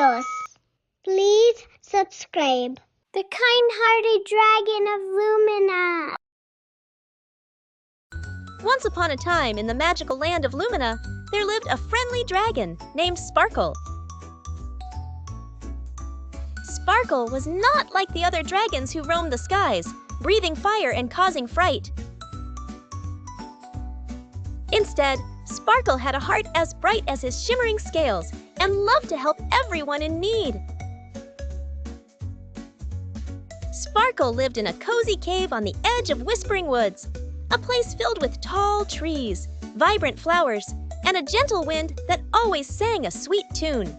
videos. Please subscribe. The Kindhearted Dragon of Lumina. Once upon a time, in the magical land of Lumina, there lived a friendly dragon named Sparkle. Sparkle was not like the other dragons who roamed the skies, breathing fire and causing fright. Instead, Sparkle had a heart as bright as his shimmering scales and loved to help everyone in need. Sparkle lived in a cozy cave on the edge of Whispering Woods, a place filled with tall trees, vibrant flowers, and a gentle wind that always sang a sweet tune.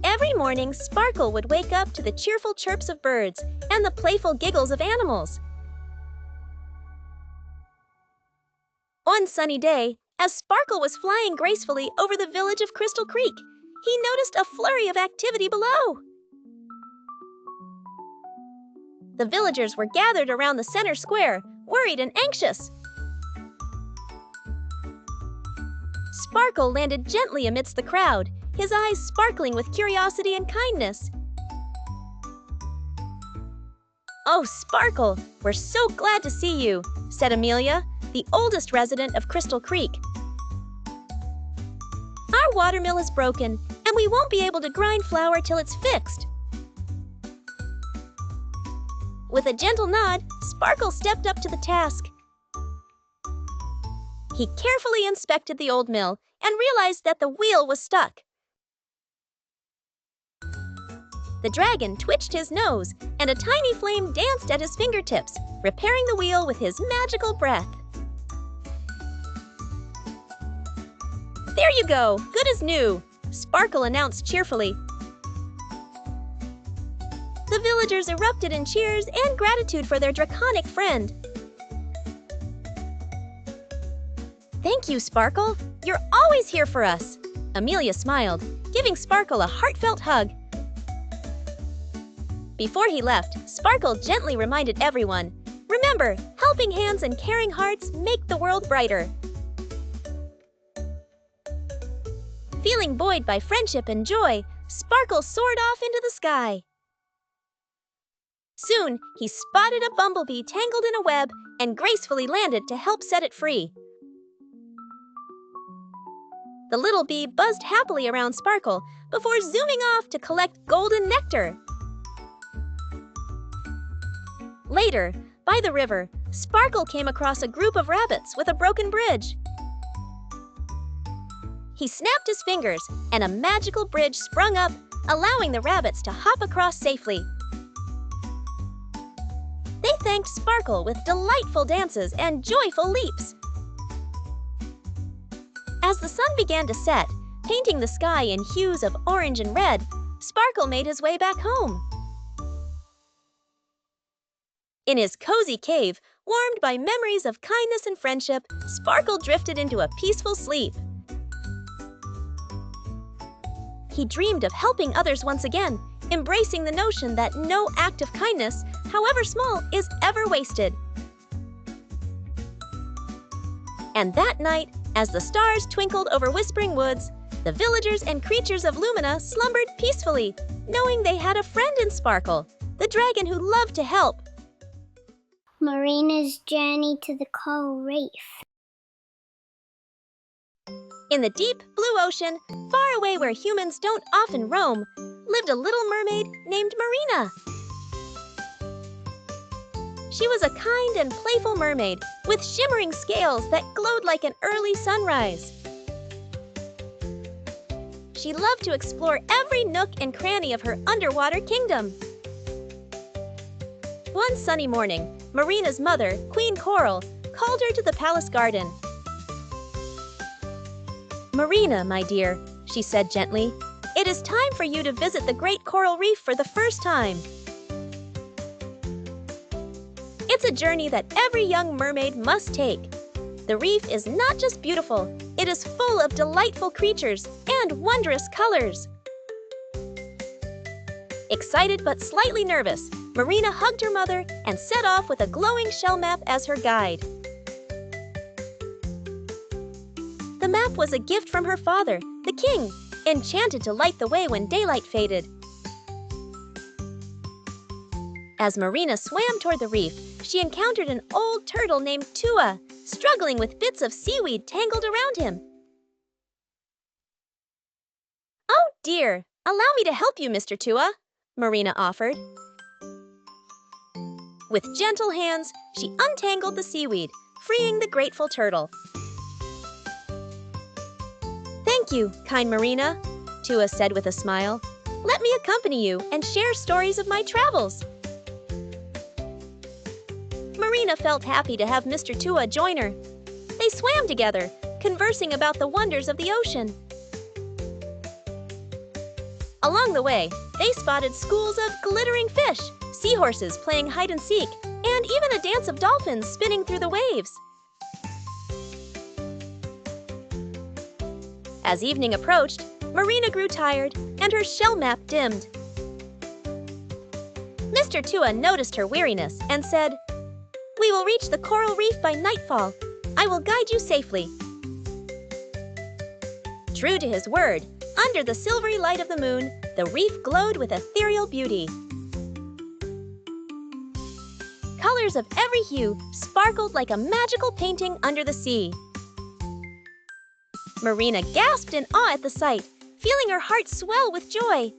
Every morning, Sparkle would wake up to the cheerful chirps of birds and the playful giggles of animals. One sunny day, as Sparkle was flying gracefully over the village of Crystal Creek, he noticed a flurry of activity below. The villagers were gathered around the center square, worried and anxious. Sparkle landed gently amidst the crowd, his eyes sparkling with curiosity and kindness. "Oh, Sparkle, we're so glad to see you," said Amelia, the oldest resident of Crystal Creek. "Our watermill is broken, and we won't be able to grind flour till it's fixed." With a gentle nod, Sparkle stepped up to the task. He carefully inspected the old mill and realized that the wheel was stuck. The dragon twitched his nose, and a tiny flame danced at his fingertips, repairing the wheel with his magical breath. "There you go, good as new," Sparkle announced cheerfully. The villagers erupted in cheers and gratitude for their draconic friend. "Thank you, Sparkle. You're always here for us," Amelia smiled, giving Sparkle a heartfelt hug. Before he left, Sparkle gently reminded everyone, "Remember, helping hands and caring hearts make the world brighter." Feeling buoyed by friendship and joy, Sparkle soared off into the sky. Soon, he spotted a bumblebee tangled in a web and gracefully landed to help set it free. The little bee buzzed happily around Sparkle before zooming off to collect golden nectar. Later, by the river, Sparkle came across a group of rabbits with a broken bridge. He snapped his fingers, and a magical bridge sprung up, allowing the rabbits to hop across safely. They thanked Sparkle with delightful dances and joyful leaps. As the sun began to set, painting the sky in hues of orange and red, Sparkle made his way back home. In his cozy cave, warmed by memories of kindness and friendship, Sparkle drifted into a peaceful sleep. He dreamed of helping others once again, embracing the notion that no act of kindness, however small, is ever wasted. And that night, as the stars twinkled over Whispering Woods, the villagers and creatures of Lumina slumbered peacefully, knowing they had a friend in Sparkle, the dragon who loved to help. Marina's journey to the coral reef. In the deep blue ocean, far away where humans don't often roam, lived a little mermaid named Marina. She was a kind and playful mermaid with shimmering scales that glowed like an early sunrise. She loved to explore every nook and cranny of her underwater kingdom. One sunny morning, Marina's mother, Queen Coral, called her to the palace garden. "Marina, my dear," she said gently, "it is time for you to visit the great coral reef for the first time. It's a journey that every young mermaid must take. The reef is not just beautiful, it is full of delightful creatures and wondrous colors." Excited but slightly nervous, Marina hugged her mother and set off with a glowing shell map as her guide. The map was a gift from her father, the king, enchanted to light the way when daylight faded. As Marina swam toward the reef, she encountered an old turtle named Tua, struggling with bits of seaweed tangled around him. "Oh dear, allow me to help you, Mr. Tua," Marina offered. With gentle hands, she untangled the seaweed, freeing the grateful turtle. "Thank you, kind Marina," Tua said with a smile. "Let me accompany you and share stories of my travels." Marina felt happy to have Mr. Tua join her. They swam together, conversing about the wonders of the ocean. Along the way, they spotted schools of glittering fish, seahorses playing hide and seek, and even a dance of dolphins spinning through the waves. As evening approached, Marina grew tired and her shell map dimmed. Mr. Tua noticed her weariness and said, "We will reach the coral reef by nightfall. I will guide you safely." True to his word, under the silvery light of the moon, the reef glowed with ethereal beauty. Colors of every hue sparkled like a magical painting under the sea. Marina gasped in awe at the sight, feeling her heart swell with joy.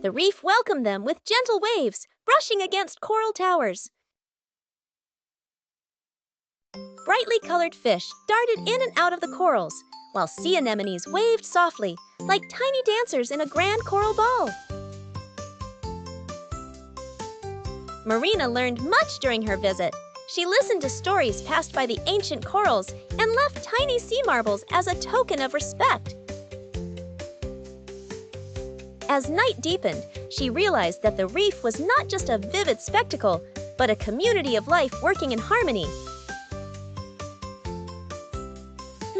The reef welcomed them with gentle waves, brushing against coral towers. Brightly colored fish darted in and out of the corals, while sea anemones waved softly, like tiny dancers in a grand coral ball. Marina learned much during her visit. She listened to stories passed by the ancient corals and left tiny sea marbles as a token of respect. As night deepened, she realized that the reef was not just a vivid spectacle, but a community of life working in harmony.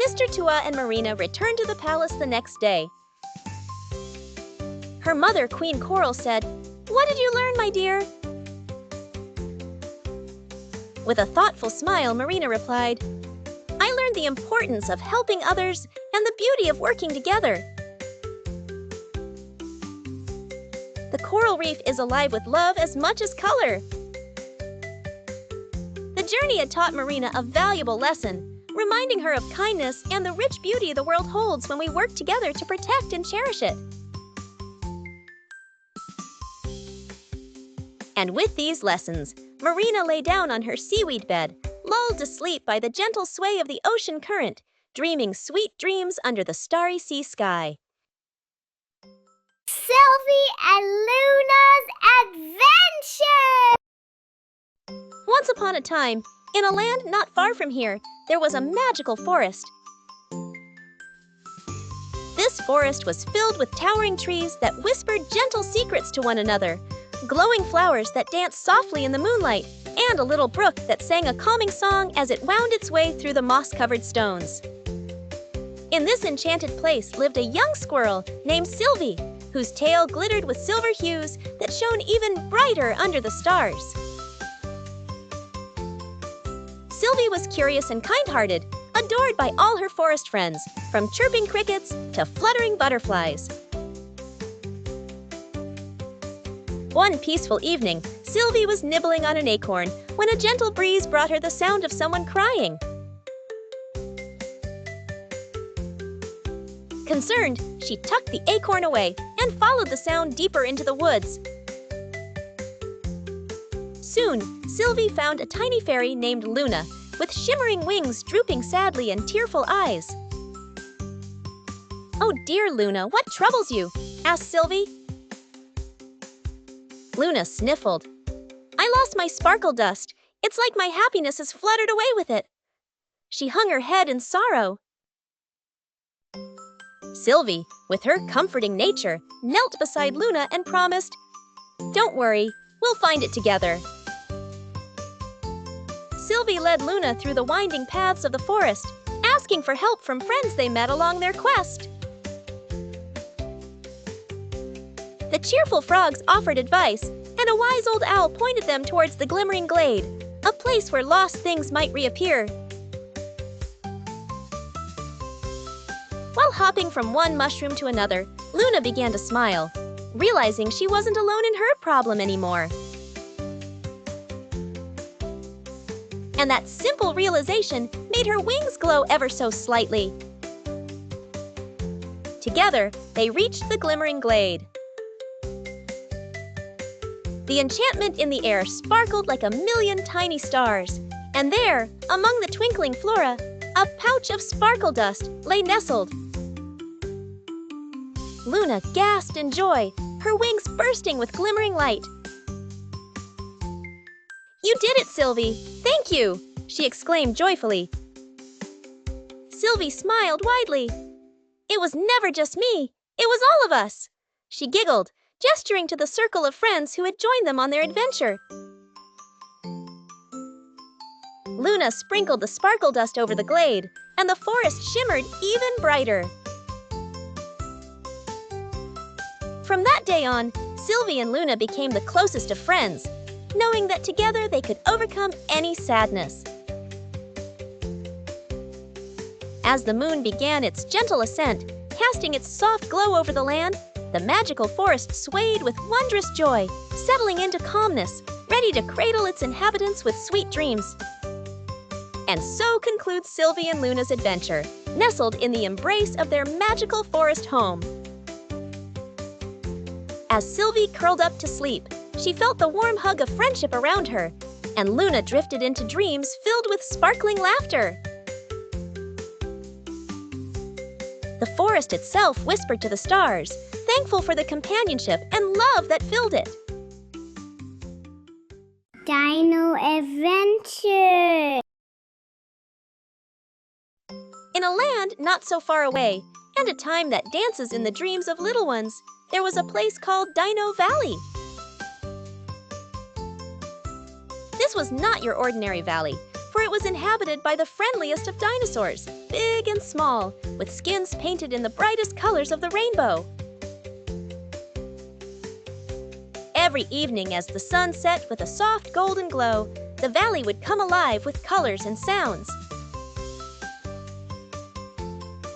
Mr. Tua and Marina returned to the palace the next day. Her mother, Queen Coral, said, "What did you learn, my dear?" With a thoughtful smile, Marina replied, "I learned the importance of helping others and the beauty of working together. The coral reef is alive with love as much as color." The journey had taught Marina a valuable lesson, reminding her of kindness and the rich beauty the world holds when we work together to protect and cherish it. And with these lessons, Marina lay down on her seaweed bed, lulled to sleep by the gentle sway of the ocean current, dreaming sweet dreams under the starry sea sky. Sylvie and Luna's Adventure! Once upon a time, in a land not far from here, there was a magical forest. This forest was filled with towering trees that whispered gentle secrets to one another, glowing flowers that danced softly in the moonlight, and a little brook that sang a calming song as it wound its way through the moss-covered stones. In this enchanted place lived a young squirrel named Sylvie, whose tail glittered with silver hues that shone even brighter under the stars. Sylvie was curious and kind-hearted, adored by all her forest friends, from chirping crickets to fluttering butterflies. One peaceful evening, Sylvie was nibbling on an acorn when a gentle breeze brought her the sound of someone crying. Concerned, she tucked the acorn away and followed the sound deeper into the woods. Soon, Sylvie found a tiny fairy named Luna, with shimmering wings drooping sadly and tearful eyes. "Oh dear Luna, what troubles you?" asked Sylvie. Luna sniffled. "I lost my sparkle dust. It's like my happiness has fluttered away with it." She hung her head in sorrow. Sylvie, with her comforting nature, knelt beside Luna and promised, "Don't worry, we'll find it together." Sylvie led Luna through the winding paths of the forest, asking for help from friends they met along their quest. The cheerful frogs offered advice, and a wise old owl pointed them towards the glimmering glade, a place where lost things might reappear. While hopping from one mushroom to another, Luna began to smile, realizing she wasn't alone in her problem anymore. And that simple realization made her wings glow ever so slightly. Together, they reached the glimmering glade. The enchantment in the air sparkled like a million tiny stars, and there, among the twinkling flora, a pouch of sparkle dust lay nestled. Luna gasped in joy, her wings bursting with glimmering light. "You did it, Sylvie! Thank you!" she exclaimed joyfully. Sylvie smiled widely. "It was never just me, it was all of us!" She giggled, gesturing to the circle of friends who had joined them on their adventure. Luna sprinkled the sparkle dust over the glade, and the forest shimmered even brighter. From that day on, Sylvie and Luna became the closest of friends, knowing that together they could overcome any sadness. As the moon began its gentle ascent, casting its soft glow over the land, the magical forest swayed with wondrous joy, settling into calmness, ready to cradle its inhabitants with sweet dreams. And so concludes Sylvie and Luna's adventure, nestled in the embrace of their magical forest home. As Sylvie curled up to sleep, she felt the warm hug of friendship around her, and Luna drifted into dreams filled with sparkling laughter. The forest itself whispered to the stars, thankful for the companionship and love that filled it. Dino Adventure. In a land not so far away, and a time that dances in the dreams of little ones, there was a place called Dino Valley. This was not your ordinary valley, for it was inhabited by the friendliest of dinosaurs, big and small, with skins painted in the brightest colors of the rainbow. Every evening as the sun set with a soft golden glow, the valley would come alive with colors and sounds.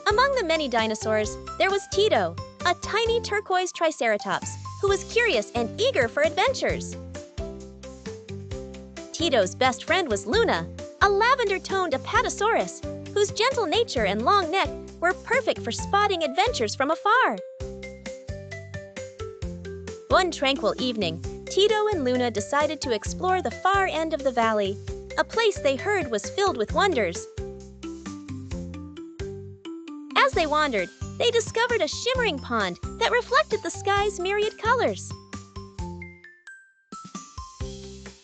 Among the many dinosaurs, there was Tito, a tiny turquoise triceratops who was curious and eager for adventures. Tito's best friend was Luna, a lavender-toned apatosaurus whose gentle nature and long neck were perfect for spotting adventures from afar. One tranquil evening, Tito and Luna decided to explore the far end of the valley, a place they heard was filled with wonders. As they wandered, they discovered a shimmering pond that reflected the sky's myriad colors.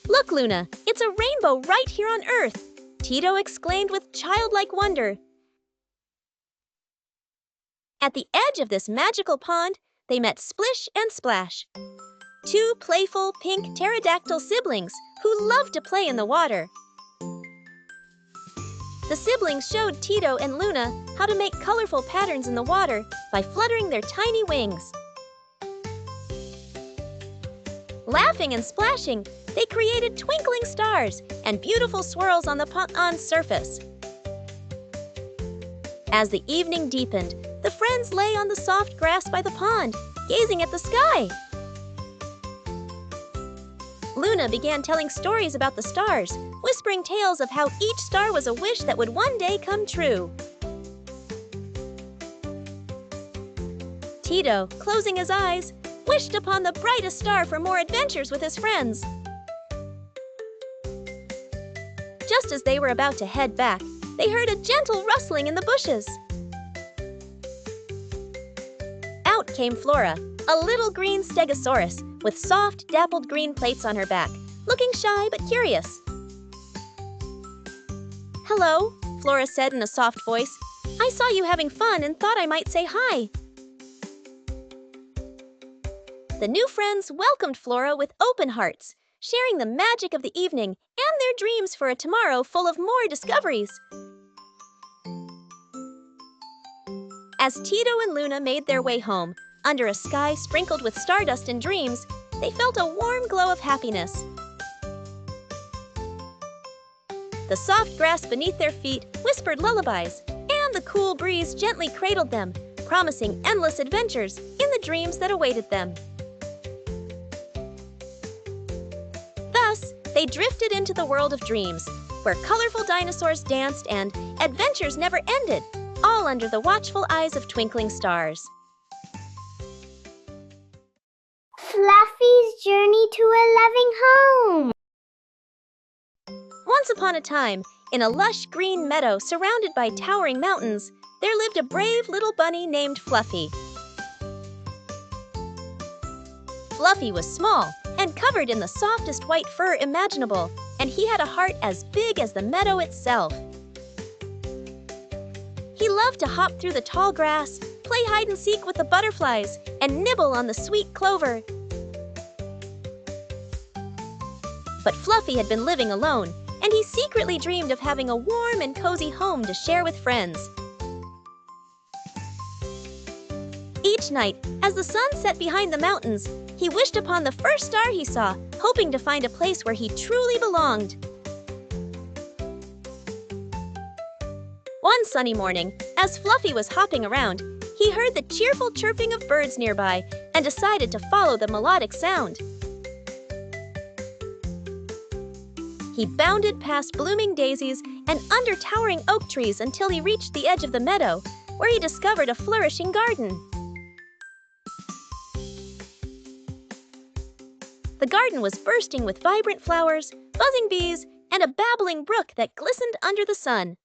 "Look, Luna, it's a rainbow right here on Earth!" Tito exclaimed with childlike wonder. At the edge of this magical pond, they met Splish and Splash, two playful pink pterodactyl siblings who loved to play in the water. The siblings showed Tito and Luna how to make colorful patterns in the water by fluttering their tiny wings. Laughing and splashing, they created twinkling stars and beautiful swirls on the pond's surface. As the evening deepened, the friends lay on the soft grass by the pond, gazing at the sky. Luna began telling stories about the stars, whispering tales of how each star was a wish that would one day come true. Tito, closing his eyes, wished upon the brightest star for more adventures with his friends. Just as they were about to head back, they heard a gentle rustling in the bushes. Out came Flora, a little green stegosaurus with soft, dappled green plates on her back, looking shy but curious. "Hello," Flora said in a soft voice. "I saw you having fun and thought I might say hi." The new friends welcomed Flora with open hearts, sharing the magic of the evening and their dreams for a tomorrow full of more discoveries. As Tito and Luna made their way home, under a sky sprinkled with stardust and dreams, they felt a warm glow of happiness. The soft grass beneath their feet whispered lullabies, and the cool breeze gently cradled them, promising endless adventures in the dreams that awaited them. Thus, they drifted into the world of dreams, where colorful dinosaurs danced and adventures never ended, all under the watchful eyes of twinkling stars. Fluffy's journey to a loving home. Once upon a time, in a lush green meadow surrounded by towering mountains, there lived a brave little bunny named Fluffy. Fluffy was small and covered in the softest white fur imaginable, and he had a heart as big as the meadow itself. He loved to hop through the tall grass, play hide and seek with the butterflies, and nibble on the sweet clover. But Fluffy had been living alone, and he secretly dreamed of having a warm and cozy home to share with friends. Each night, as the sun set behind the mountains, he wished upon the first star he saw, hoping to find a place where he truly belonged. One sunny morning, as Fluffy was hopping around, he heard the cheerful chirping of birds nearby and decided to follow the melodic sound. He bounded past blooming daisies and under towering oak trees until he reached the edge of the meadow, where he discovered a flourishing garden. The garden was bursting with vibrant flowers, buzzing bees, and a babbling brook that glistened under the sun.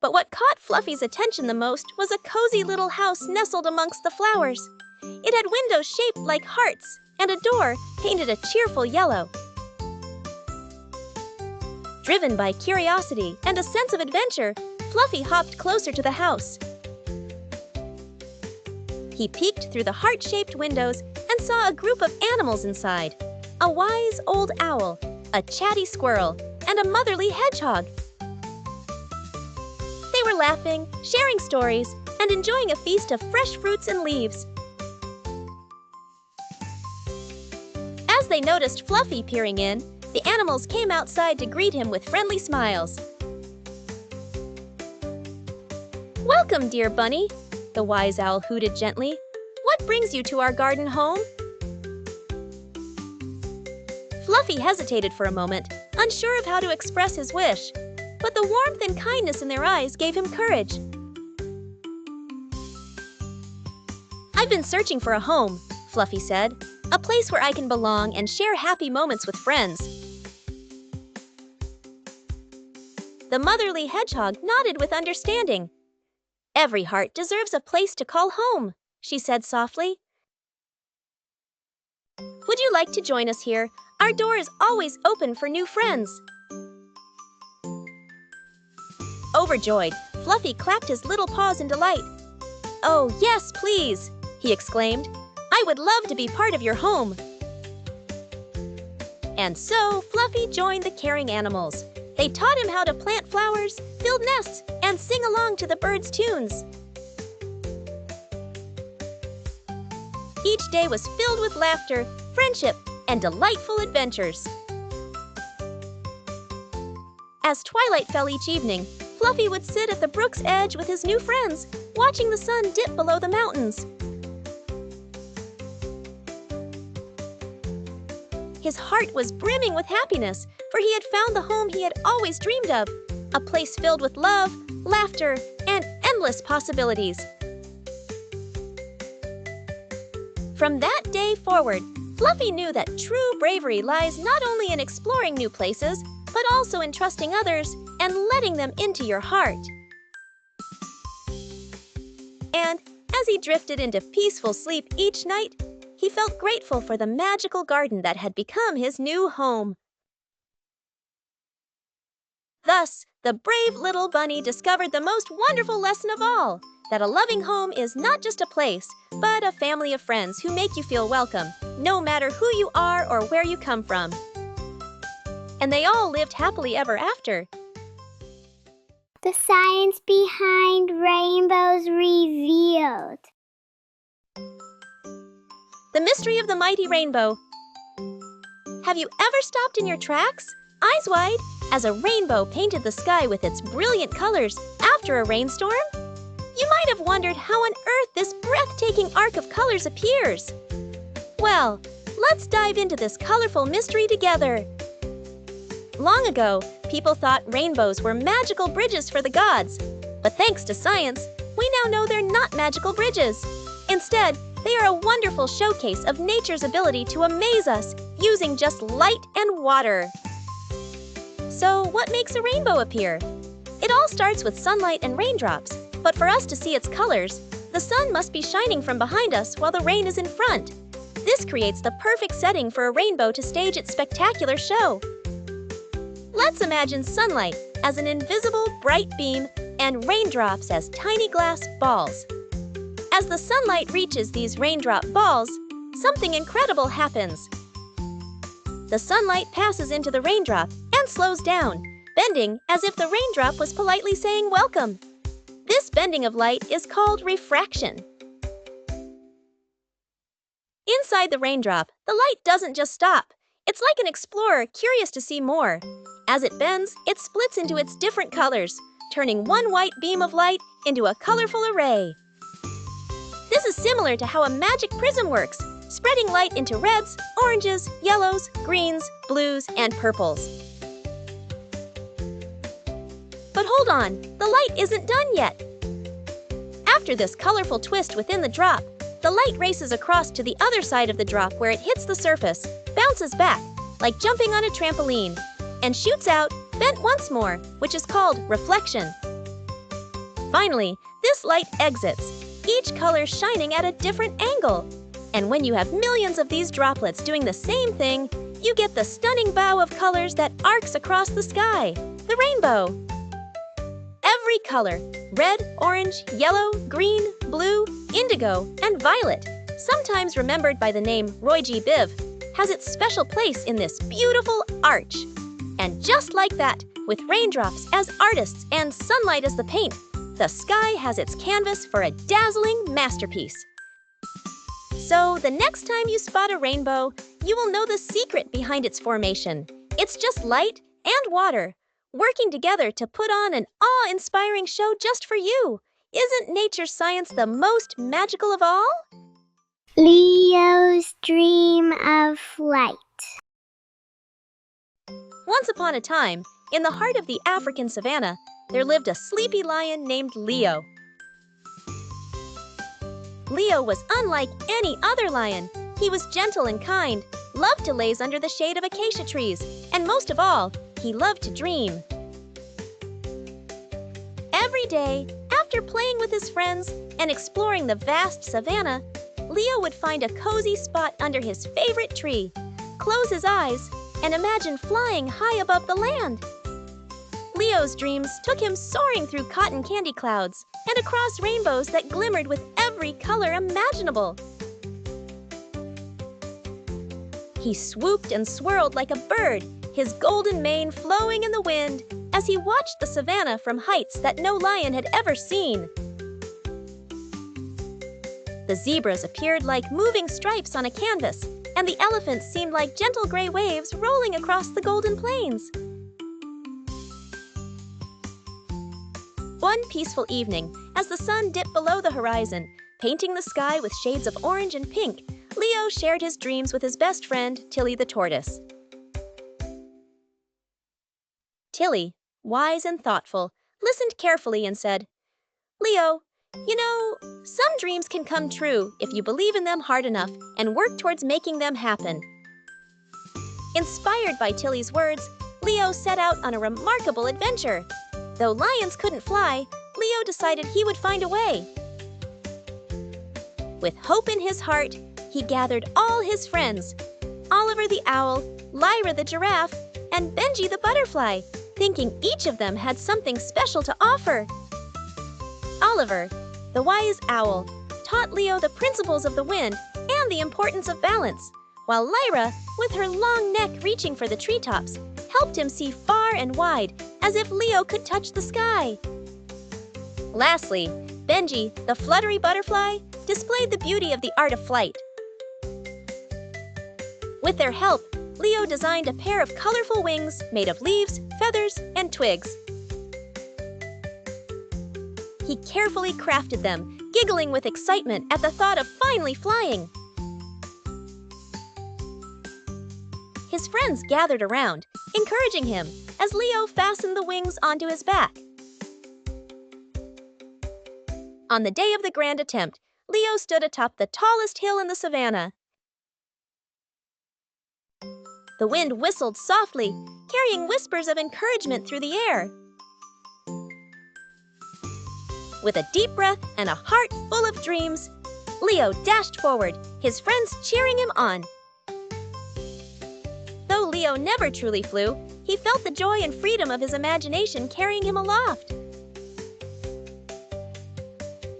But what caught Fluffy's attention the most was a cozy little house nestled amongst the flowers. It had windows shaped like hearts and a door painted a cheerful yellow. Driven by curiosity and a sense of adventure, Fluffy hopped closer to the house. He peeked through the heart-shaped windows and saw a group of animals inside. A wise old owl, a chatty squirrel, and a motherly hedgehog. They were laughing, sharing stories, and enjoying a feast of fresh fruits and leaves. As they noticed Fluffy peering in, the animals came outside to greet him with friendly smiles. "Welcome, dear bunny," the wise owl hooted gently. "What brings you to our garden home?" Fluffy hesitated for a moment, unsure of how to express his wish, but the warmth and kindness in their eyes gave him courage. "I've been searching for a home," Fluffy said, "a place where I can belong and share happy moments with friends." The motherly hedgehog nodded with understanding. "Every heart deserves a place to call home," she said softly. "Would you like to join us here? Our door is always open for new friends." Overjoyed, Fluffy clapped his little paws in delight. "Oh, yes, please," he exclaimed. "I would love to be part of your home." And so, Fluffy joined the caring animals. They taught him how to plant flowers, build nests, and sing along to the birds' tunes. Each day was filled with laughter, friendship, and delightful adventures. As twilight fell each evening, Fluffy would sit at the brook's edge with his new friends, watching the sun dip below the mountains. His heart was brimming with happiness, for he had found the home he had always dreamed of, a place filled with love, laughter, and endless possibilities. From that day forward, Fluffy knew that true bravery lies not only in exploring new places, but also in trusting others and letting them into your heart. And as he drifted into peaceful sleep each night, he felt grateful for the magical garden that had become his new home. Thus, the brave little bunny discovered the most wonderful lesson of all, that a loving home is not just a place, but a family of friends who make you feel welcome, no matter who you are or where you come from. And they all lived happily ever after. The science behind rainbows revealed. The mystery of the mighty rainbow. Have you ever stopped in your tracks, eyes wide, as a rainbow painted the sky with its brilliant colors after a rainstorm? You might have wondered how on earth this breathtaking arc of colors appears. Well, let's dive into this colorful mystery together. Long ago, people thought rainbows were magical bridges for the gods. But thanks to science, we now know they're not magical bridges. Instead, they are a wonderful showcase of nature's ability to amaze us using just light and water. So, what makes a rainbow appear? It all starts with sunlight and raindrops, but for us to see its colors, the sun must be shining from behind us while the rain is in front. This creates the perfect setting for a rainbow to stage its spectacular show. Let's imagine sunlight as an invisible bright beam and raindrops as tiny glass balls. As the sunlight reaches these raindrop balls, something incredible happens. The sunlight passes into the raindrop and slows down, bending as if the raindrop was politely saying welcome. This bending of light is called refraction. Inside the raindrop, the light doesn't just stop. It's like an explorer curious to see more. As it bends, it splits into its different colors, turning one white beam of light into a colorful array. This is similar to how a magic prism works, spreading light into reds, oranges, yellows, greens, blues, and purples. But hold on, the light isn't done yet. After this colorful twist within the drop, the light races across to the other side of the drop where it hits the surface, bounces back, like jumping on a trampoline, and shoots out, bent once more, which is called reflection. Finally, this light exits, each color shining at a different angle. And when you have millions of these droplets doing the same thing, you get the stunning bow of colors that arcs across the sky, the rainbow. Every color, red, orange, yellow, green, blue, indigo, and violet, sometimes remembered by the name Roy G. Biv, has its special place in this beautiful arch. And just like that, with raindrops as artists and sunlight as the paint, the sky has its canvas for a dazzling masterpiece. So the next time you spot a rainbow, you will know the secret behind its formation. It's just light and water, working together to put on an awe-inspiring show just for you. Isn't nature's science the most magical of all? Leo's dream of flight. Once upon a time, in the heart of the African savanna, there lived a sleepy lion named Leo. Leo was unlike any other lion. He was gentle and kind, loved to laze under the shade of acacia trees, and most of all, he loved to dream. Every day, after playing with his friends and exploring the vast savanna, Leo would find a cozy spot under his favorite tree, close his eyes, and imagine flying high above the land. Leo's dreams took him soaring through cotton candy clouds and across rainbows that glimmered with every color imaginable. He swooped and swirled like a bird, his golden mane flowing in the wind as he watched the savanna from heights that no lion had ever seen. The zebras appeared like moving stripes on a canvas, and the elephants seemed like gentle gray waves rolling across the golden plains. One peaceful evening, as the sun dipped below the horizon, painting the sky with shades of orange and pink, Leo shared his dreams with his best friend, Tilly the tortoise. Tilly, wise and thoughtful, listened carefully and said, "Leo, you know, some dreams can come true if you believe in them hard enough and work towards making them happen." Inspired by Tilly's words, Leo set out on a remarkable adventure. Though lions couldn't fly, Leo decided he would find a way. With hope in his heart, he gathered all his friends, Oliver the owl, Lyra the giraffe, and Benji the butterfly, thinking each of them had something special to offer. Oliver, the wise owl, taught Leo the principles of the wind and the importance of balance, while Lyra, with her long neck reaching for the treetops, helped him see far and wide, as if Leo could touch the sky. Lastly, Benji, the fluttery butterfly, displayed the beauty of the art of flight. With their help, Leo designed a pair of colorful wings made of leaves, feathers, and twigs. He carefully crafted them, giggling with excitement at the thought of finally flying. His friends gathered around, encouraging him as Leo fastened the wings onto his back. On the day of the grand attempt, Leo stood atop the tallest hill in the savannah. The wind whistled softly, carrying whispers of encouragement through the air. With a deep breath and a heart full of dreams, Leo dashed forward, his friends cheering him on. Though Leo never truly flew, he felt the joy and freedom of his imagination carrying him aloft.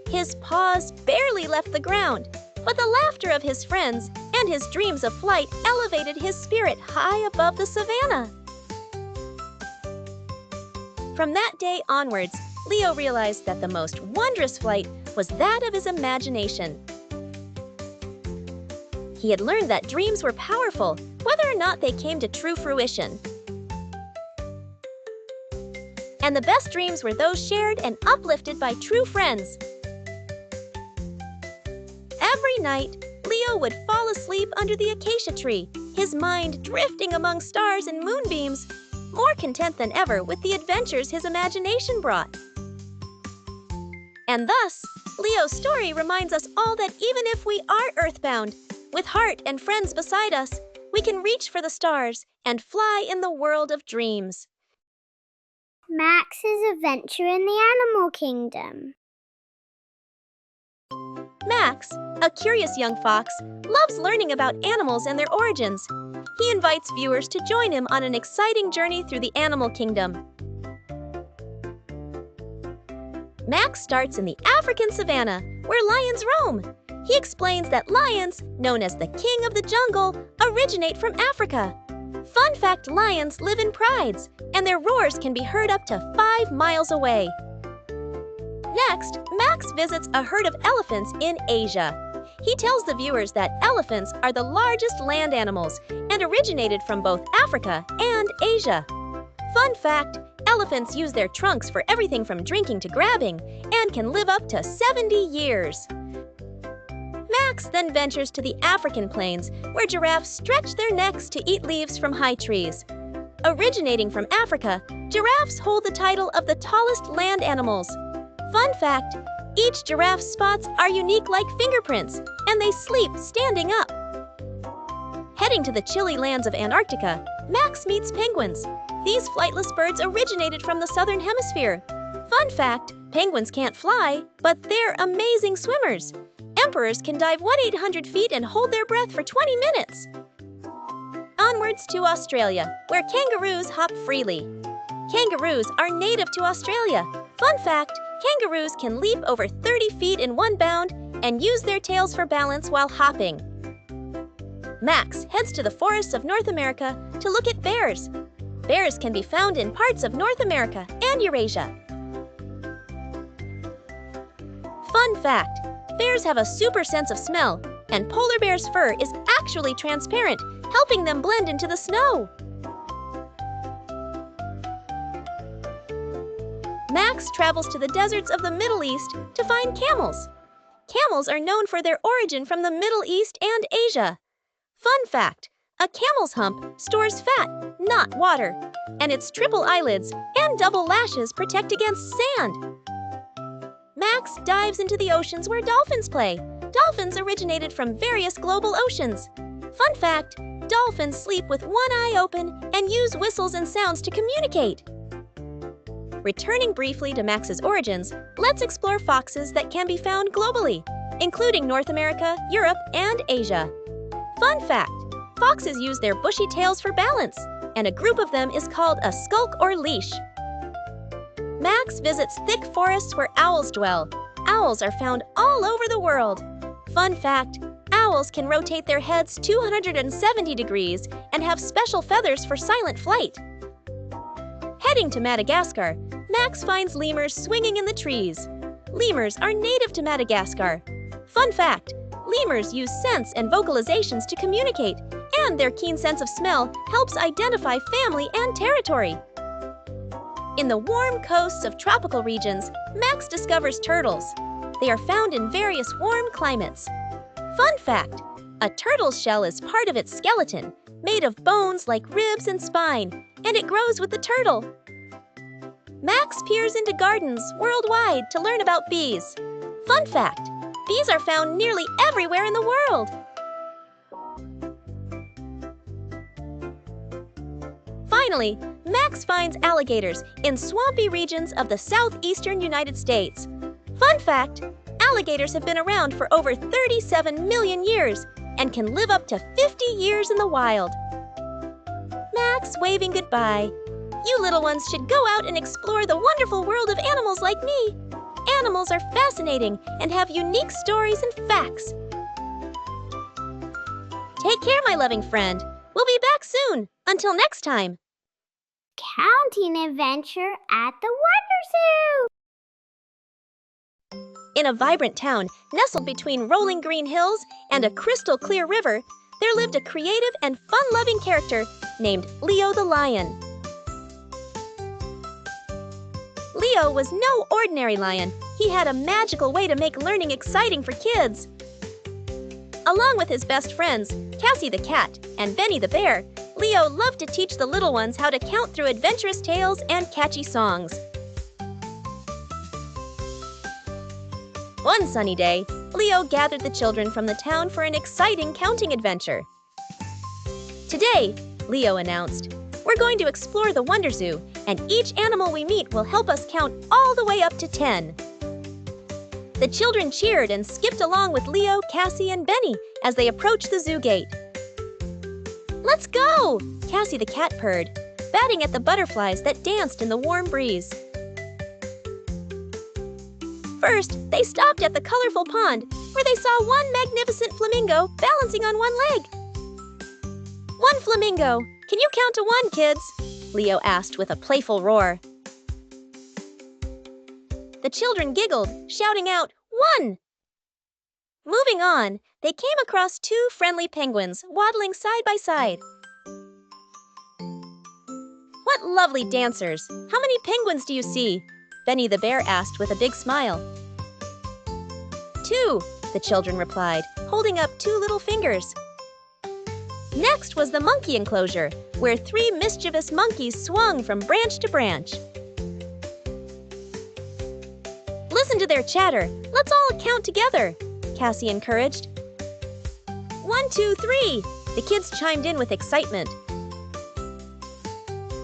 His paws barely left the ground, but the laughter of his friends and his dreams of flight elevated his spirit high above the savannah. From that day onwards, Leo realized that the most wondrous flight was that of his imagination. He had learned that dreams were powerful, whether or not they came to true fruition. And the best dreams were those shared and uplifted by true friends. Every night, Leo would fall asleep under the acacia tree, his mind drifting among stars and moonbeams, more content than ever with the adventures his imagination brought. And thus, Leo's story reminds us all that even if we are earthbound, with heart and friends beside us, we can reach for the stars and fly in the world of dreams. Max's adventure in the animal kingdom. Max, a curious young fox, loves learning about animals and their origins. He invites viewers to join him on an exciting journey through the animal kingdom. Max starts in the African savanna, where lions roam. He explains that lions, known as the king of the jungle, originate from Africa. Fun fact, lions live in prides, and their roars can be heard up to 5 miles away. Next, Max visits a herd of elephants in Asia. He tells the viewers that elephants are the largest land animals and originated from both Africa and Asia. Fun fact, elephants use their trunks for everything from drinking to grabbing and can live up to 70 years. Max then ventures to the African plains, where giraffes stretch their necks to eat leaves from high trees. Originating from Africa, giraffes hold the title of the tallest land animals. Fun fact, each giraffe's spots are unique like fingerprints, and they sleep standing up. Heading to the chilly lands of Antarctica, Max meets penguins. These flightless birds originated from the southern hemisphere. Fun fact, penguins can't fly, but they're amazing swimmers. Emperors can dive 1,800 feet and hold their breath for 20 minutes. Onwards to Australia, where kangaroos hop freely. Kangaroos are native to Australia. Fun fact, kangaroos can leap over 30 feet in one bound and use their tails for balance while hopping. Max heads to the forests of North America to look at bears. Bears can be found in parts of North America and Eurasia. Fun fact, bears have a super sense of smell, and polar bears' fur is actually transparent, helping them blend into the snow. Max travels to the deserts of the Middle East to find camels. Camels are known for their origin from the Middle East and Asia. Fun fact, a camel's hump stores fat, not water, and its triple eyelids and double lashes protect against sand. Max dives into the oceans where dolphins play. Dolphins originated from various global oceans. Fun fact, dolphins sleep with one eye open and use whistles and sounds to communicate. Returning briefly to Max's origins, let's explore foxes that can be found globally, including North America, Europe, and Asia. Fun fact, foxes use their bushy tails for balance, and a group of them is called a skulk or leash. Max visits thick forests where owls dwell. Owls are found all over the world. Fun fact, owls can rotate their heads 270 degrees and have special feathers for silent flight. Heading to Madagascar, Max finds lemurs swinging in the trees. Lemurs are native to Madagascar. Fun fact, lemurs use scents and vocalizations to communicate and their keen sense of smell helps identify family and territory. In the warm coasts of tropical regions, Max discovers turtles. They are found in various warm climates. Fun fact, a turtle's shell is part of its skeleton, made of bones like ribs and spine, and it grows with the turtle. Max peers into gardens worldwide to learn about bees. Fun fact, bees are found nearly everywhere in the world. Finally, Max finds alligators in swampy regions of the southeastern United States. Fun fact, alligators have been around for over 37 million years and can live up to 50 years in the wild. Max waving goodbye. You little ones should go out and explore the wonderful world of animals like me. Animals are fascinating and have unique stories and facts. Take care, my loving friend. We'll be back soon. Until next time. Counting adventure at the Wonder Zoo! In a vibrant town, nestled between rolling green hills and a crystal clear river, there lived a creative and fun-loving character named Leo the Lion. Leo was no ordinary lion. He had a magical way to make learning exciting for kids. Along with his best friends, Cassie the cat and Benny the bear, Leo loved to teach the little ones how to count through adventurous tales and catchy songs. One sunny day, Leo gathered the children from the town for an exciting counting adventure. Today, Leo announced, we're going to explore the Wonder Zoo, and each animal we meet will help us count all the way up to 10. The children cheered and skipped along with Leo, Cassie, and Benny as they approached the zoo gate. Let's go! Cassie the cat purred, batting at the butterflies that danced in the warm breeze. First, they stopped at the colorful pond, where they saw one magnificent flamingo balancing on one leg. One flamingo! Can you count to 1, kids? Leo asked with a playful roar. The children giggled, shouting out, 1! Moving on, they came across 2 friendly penguins waddling side by side. What lovely dancers! How many penguins do you see? Benny the bear asked with a big smile. 2, the children replied, holding up 2 little fingers. Next was the monkey enclosure, where 3 mischievous monkeys swung from branch to branch. Listen to their chatter. Let's all count together, Cassie encouraged. 1, 2, 3, the kids chimed in with excitement.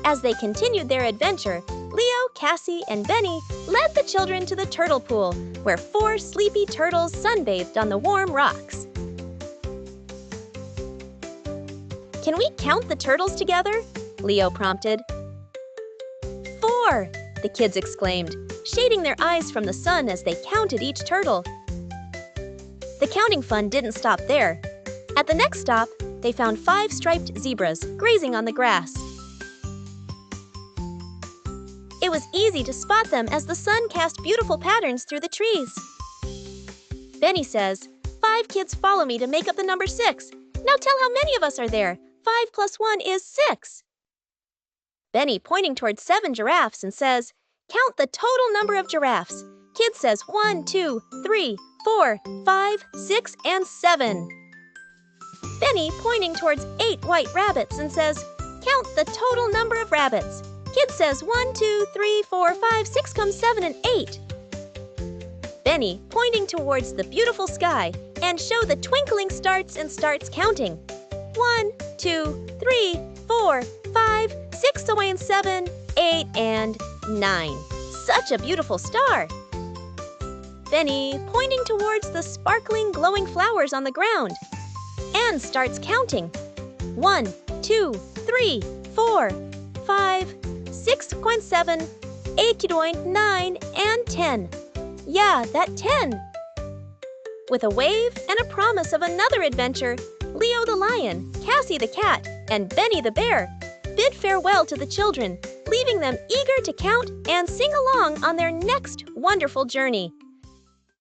As they continued their adventure, Leo, Cassie, and Benny led the children to the turtle pool, where 4 sleepy turtles sunbathed on the warm rocks. Can we count the turtles together? Leo prompted. 4, the kids exclaimed, shading their eyes from the sun as they counted each turtle. The counting fun didn't stop there. At the next stop, they found 5 striped zebras grazing on the grass. It was easy to spot them as the sun cast beautiful patterns through the trees. Benny says, 5 kids follow me to make up the number 6. Now tell how many of us are there. 5 plus 1 is 6. Benny pointing towards 7 giraffes and says, count the total number of giraffes. Kid says 1, 2, 3, 4, 5, 6, and 7. Benny pointing towards 8 white rabbits and says, count the total number of rabbits. Kid says 1, 2, 3, 4, 5, 6 comes 7 and 8. Benny pointing towards the beautiful sky and show the twinkling stars and starts counting. 1, 2, 3, 4, 5, 6 away and 7, 8, and 9. Such a beautiful star. Benny pointing towards the sparkling, glowing flowers on the ground and starts counting. 1, 2, 3, 4, 5, 6.7, 8.9, and 10. Yeah, that 10. With a wave and a promise of another adventure, Leo the lion, Cassie the cat, and Benny the bear bid farewell to the children, leaving them eager to count and sing along on their next wonderful journey.